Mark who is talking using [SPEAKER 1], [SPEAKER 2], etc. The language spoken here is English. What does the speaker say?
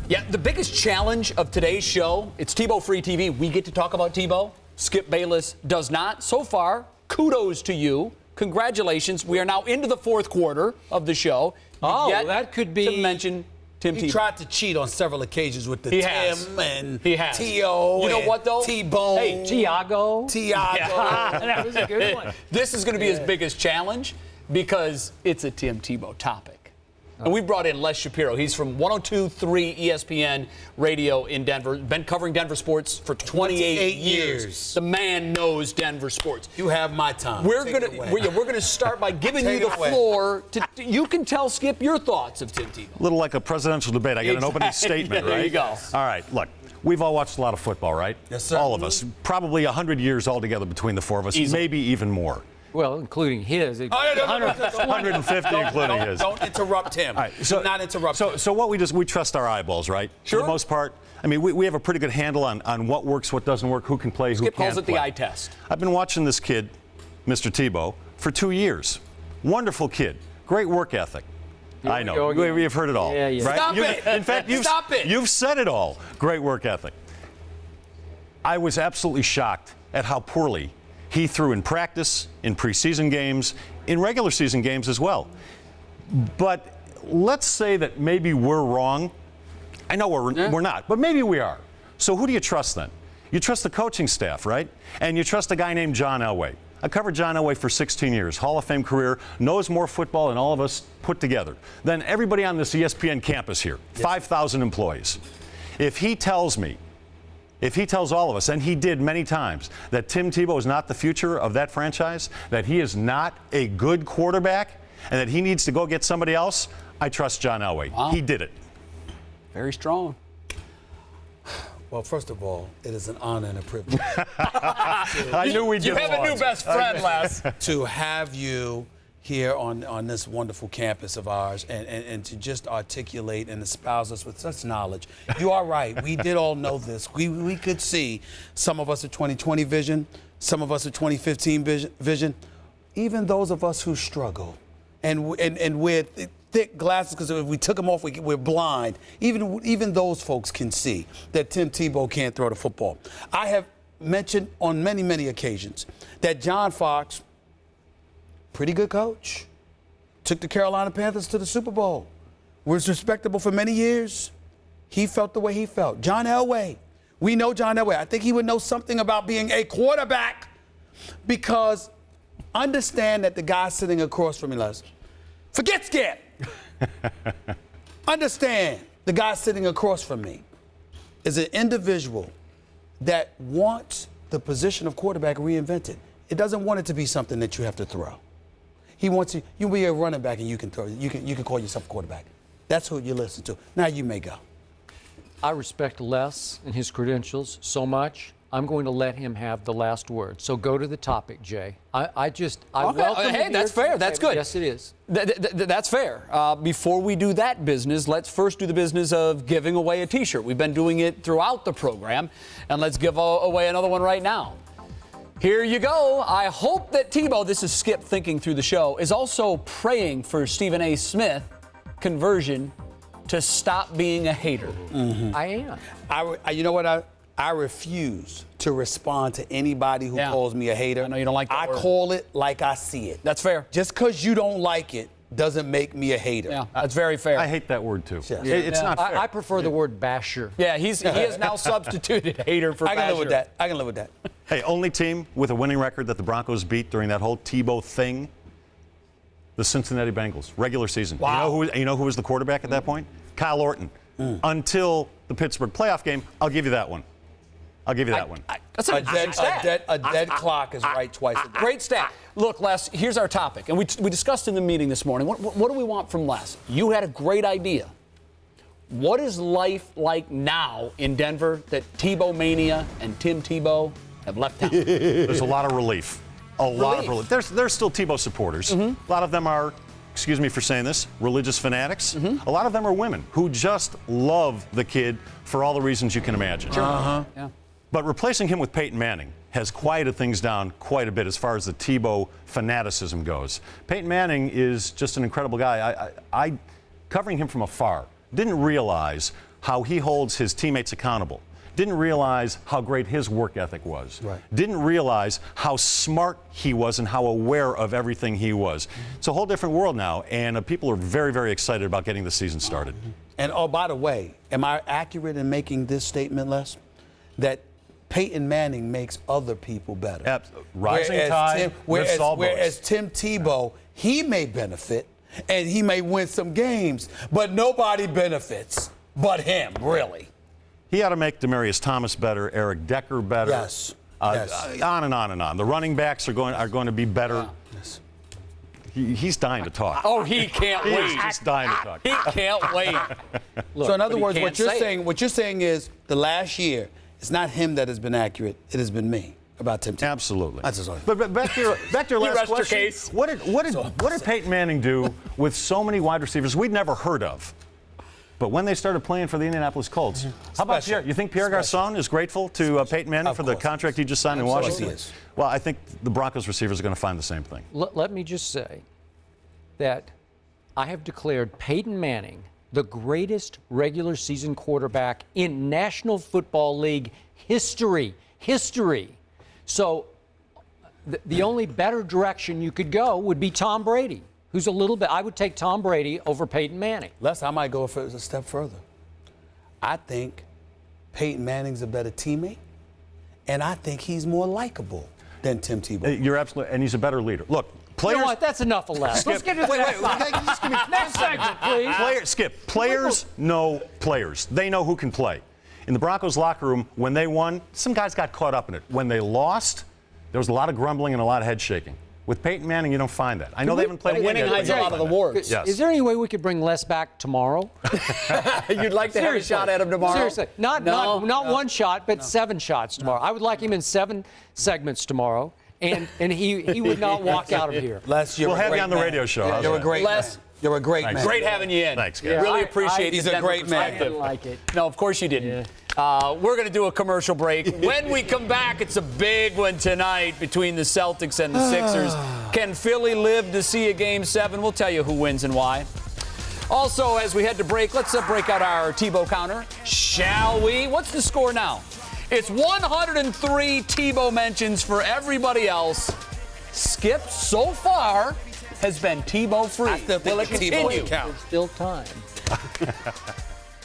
[SPEAKER 1] Yeah, the biggest challenge of today's show, it's Tebow Free TV. We get to talk about Tebow. Skip Bayless does not. So far, kudos to you. Congratulations. We are now into the fourth quarter of the show.
[SPEAKER 2] That could be.
[SPEAKER 1] To mention Tim Tebow.
[SPEAKER 2] He tried to cheat on several occasions with the Tim and
[SPEAKER 1] T.O. You know what, though?
[SPEAKER 2] T-Bone.
[SPEAKER 1] Hey,
[SPEAKER 2] Tiago.
[SPEAKER 1] Yeah.
[SPEAKER 3] That was a good one.
[SPEAKER 1] This is going to be his biggest challenge because it's a Tim Tebow topic. And we brought in Les Shapiro. He's from 102.3 ESPN Radio in Denver. Been covering Denver sports for 28 years. The man knows Denver sports.
[SPEAKER 2] You have my time.
[SPEAKER 1] We're gonna start by giving you the floor. You can tell Skip your thoughts of Tim Tebow.
[SPEAKER 4] A little like a presidential debate. I get an opening statement, right?
[SPEAKER 1] There you go.
[SPEAKER 4] All right, look. We've all watched a lot of football, right?
[SPEAKER 2] Yes, sir.
[SPEAKER 4] All of us. Probably 100 years altogether between the four of us, maybe even more.
[SPEAKER 3] Well, including his.
[SPEAKER 4] 150 including his.
[SPEAKER 2] Don't interrupt him.
[SPEAKER 4] All right,
[SPEAKER 2] do not interrupt him.
[SPEAKER 4] So what we trust our eyeballs, right?
[SPEAKER 1] Sure.
[SPEAKER 4] For the most part. I mean, we have a pretty good handle on what works, what doesn't work, who can play, who can't play.
[SPEAKER 1] Skip calls it the eye test.
[SPEAKER 4] I've been watching this kid, Mr. Tebow, for 2 years. Wonderful kid. Great work ethic. I know. We've heard it all.
[SPEAKER 3] Yeah.
[SPEAKER 4] Right?
[SPEAKER 2] Stop it.
[SPEAKER 4] In fact, you've said it all. Great work ethic. I was absolutely shocked at how poorly he threw in practice, in preseason games, in regular season games as well. But let's say that maybe we're wrong. I know we're not, but maybe we are. So who do you trust then? You trust the coaching staff, right? And you trust a guy named John Elway. I covered John Elway for 16 years, Hall of Fame career, knows more football than all of us put together, than everybody on this ESPN campus here, 5,000 employees. If he tells all of us, and he did many times, that Tim Tebow is not the future of that franchise, that he is not a good quarterback, and that he needs to go get somebody else, I trust John Elway. Wow. He did it.
[SPEAKER 1] Very strong.
[SPEAKER 2] Well, first of all, it is an honor and a privilege.
[SPEAKER 4] I knew we'd
[SPEAKER 1] You have a new best friend, Les.
[SPEAKER 2] To have you here on this wonderful campus of ours and to just articulate and espouse us with such knowledge. You are right. We did all know this. We could see some of us with 2020 vision, some of us with 2015 vision, even those of us who struggle and wear thick glasses because if we took them off, we're blind. Even those folks can see that Tim Tebow can't throw the football. I have mentioned on many, many occasions that John Fox, pretty good coach, took the Carolina Panthers to the Super Bowl, was respectable for many years. He felt the way he felt. John Elway, we know John Elway. I think he would know something about being a quarterback because understand that the guy sitting across from me, Les, forget Skip. Understand the guy sitting across from me is an individual that wants the position of quarterback reinvented. It doesn't want it to be something that you have to throw. He wants you be a running back and you can throw. You can call yourself a quarterback. That's who you listen to. Now you may go.
[SPEAKER 3] I respect Les and his credentials so much. I'm going to let him have the last word. So go to the topic, Jay. I welcome.
[SPEAKER 1] Hey, that's fair. That's good.
[SPEAKER 3] Yes, it is.
[SPEAKER 1] That's fair. Before we do that business, let's first do the business of giving away a T-shirt. We've been doing it throughout the program, and let's give away another one right now. Here you go. I hope that Tebow, this is Skip thinking through the show, is also praying for Stephen A. Smith conversion to stop being a hater.
[SPEAKER 3] Mm-hmm. I am.
[SPEAKER 2] You know what? I refuse to respond to anybody who calls me a hater.
[SPEAKER 1] I know you don't like that word.
[SPEAKER 2] call it like I see it.
[SPEAKER 1] That's fair.
[SPEAKER 2] Just because you don't like it doesn't make me a hater.
[SPEAKER 1] Yeah, that's very fair.
[SPEAKER 4] I hate that word, too.
[SPEAKER 2] Yeah.
[SPEAKER 4] It's not fair.
[SPEAKER 3] I prefer the word basher.
[SPEAKER 1] Yeah, he has now substituted hater for
[SPEAKER 2] I can
[SPEAKER 1] basher.
[SPEAKER 2] live with that. I can live with that.
[SPEAKER 4] Hey, only team with a winning record that the Broncos beat during that whole Tebow thing, the Cincinnati Bengals, regular season.
[SPEAKER 2] Wow.
[SPEAKER 4] You know who was the quarterback at that point? Kyle Orton. Until the Pittsburgh playoff game, I'll give you that one. I'll give you that one.
[SPEAKER 1] That's a
[SPEAKER 2] dead clock is right twice a day.
[SPEAKER 1] Great stat. Look, Les, here's our topic. And we discussed in the meeting this morning. What do we want from Les? You had a great idea. What is life like now in Denver that Tebow Mania and Tim Tebow have left town?
[SPEAKER 4] There's a lot of relief. A lot of relief. There's still Tebow supporters. A lot of them are, excuse me for saying this, religious fanatics. A lot of them are women who just love the kid for all the reasons you can imagine.
[SPEAKER 1] Sure. Yeah.
[SPEAKER 4] But replacing him with Peyton Manning has quieted things down quite a bit as far as the Tebow fanaticism goes. Peyton Manning is just an incredible guy. I covering him from afar, didn't realize how he holds his teammates accountable. Didn't realize how great his work ethic was.
[SPEAKER 2] Right.
[SPEAKER 4] Didn't realize how smart he was and how aware of everything he was. It's a whole different world now, and people are very, very excited about getting the season started.
[SPEAKER 2] And oh, by the way, am I accurate in making this statement, Les? That Peyton Manning makes other people better.
[SPEAKER 4] Rising tide lifts all boats.
[SPEAKER 2] Whereas Tim Tebow, he may benefit and he may win some games, but nobody benefits but him, really.
[SPEAKER 4] He ought to make Demaryius Thomas better, Eric Decker better.
[SPEAKER 2] Yes.
[SPEAKER 4] On and on and on. The running backs are going to be better.
[SPEAKER 2] Yes.
[SPEAKER 4] He's dying to talk.
[SPEAKER 1] Oh, he can't wait.
[SPEAKER 4] He's just dying to talk.
[SPEAKER 1] He can't wait.
[SPEAKER 2] Look, so in other words,
[SPEAKER 1] what
[SPEAKER 2] you're saying is the last year, it's not him that has been accurate. It has been me about Tim Tebow.
[SPEAKER 4] Absolutely.
[SPEAKER 2] That's his
[SPEAKER 4] But back to your last
[SPEAKER 1] rest your
[SPEAKER 4] question.
[SPEAKER 1] case.
[SPEAKER 4] What did Peyton Manning do with so many wide receivers we'd never heard of? But when they started playing for the Indianapolis Colts, how about Pierre? You think Pierre Garçon is grateful to Peyton Manning for the contract he just signed in Washington?
[SPEAKER 2] He is.
[SPEAKER 4] Well, I think the Broncos receivers are going to find the same thing.
[SPEAKER 3] Let me just say that I have declared Peyton Manning the greatest regular season quarterback in National Football League history. So the only better direction you could go would be Tom Brady, who's a little bit. I would take Tom Brady over Peyton Manning.
[SPEAKER 2] Les, I might go a step further. I think Peyton Manning's a better teammate, and I think he's more likable than Tim Tebow.
[SPEAKER 4] You're absolutely, and he's a better leader. Look, players.
[SPEAKER 3] You know what? That's enough of Les. Let's get to the next segment, please.
[SPEAKER 4] Players know players. They know who can play. In the Broncos locker room, when they won, some guys got caught up in it. When they lost, there was a lot of grumbling and a lot of head shaking. With Peyton Manning, you don't find that. I know they haven't played a game
[SPEAKER 1] winning
[SPEAKER 4] yet,
[SPEAKER 1] hides
[SPEAKER 4] but
[SPEAKER 1] a
[SPEAKER 4] you
[SPEAKER 1] lot
[SPEAKER 4] don't
[SPEAKER 1] of the
[SPEAKER 4] find
[SPEAKER 1] wars.
[SPEAKER 4] Yes.
[SPEAKER 3] Is there any way we could bring Les back tomorrow?
[SPEAKER 1] You'd like to have a shot at him tomorrow?
[SPEAKER 3] Seriously. Not one shot, but 7 shots tomorrow. I would like him in 7 segments tomorrow, and he would not walk out of here.
[SPEAKER 2] Les,
[SPEAKER 4] We'll have you on the radio show. How's
[SPEAKER 2] You're a
[SPEAKER 4] that?
[SPEAKER 2] great man. You're a great man.
[SPEAKER 1] Great having you in.
[SPEAKER 4] Thanks, guys.
[SPEAKER 1] Really appreciate
[SPEAKER 2] He's
[SPEAKER 1] the
[SPEAKER 2] a
[SPEAKER 1] Denver
[SPEAKER 2] great man.
[SPEAKER 3] I
[SPEAKER 1] perspective.
[SPEAKER 3] didn't like it.
[SPEAKER 1] No, of course you didn't. We're going to do a commercial break. When we come back, it's a big one tonight between the Celtics and the Sixers. Can Philly live to see a Game 7? We'll tell you who wins and why. Also, as we head to break, let's break out our Tebow counter, shall we? What's the score now? It's 103 Tebow mentions for everybody else. Skip, so far, has been Tebow free.
[SPEAKER 2] I still think
[SPEAKER 1] Will it
[SPEAKER 2] Tebow
[SPEAKER 1] continue?
[SPEAKER 2] count.
[SPEAKER 3] There's still time.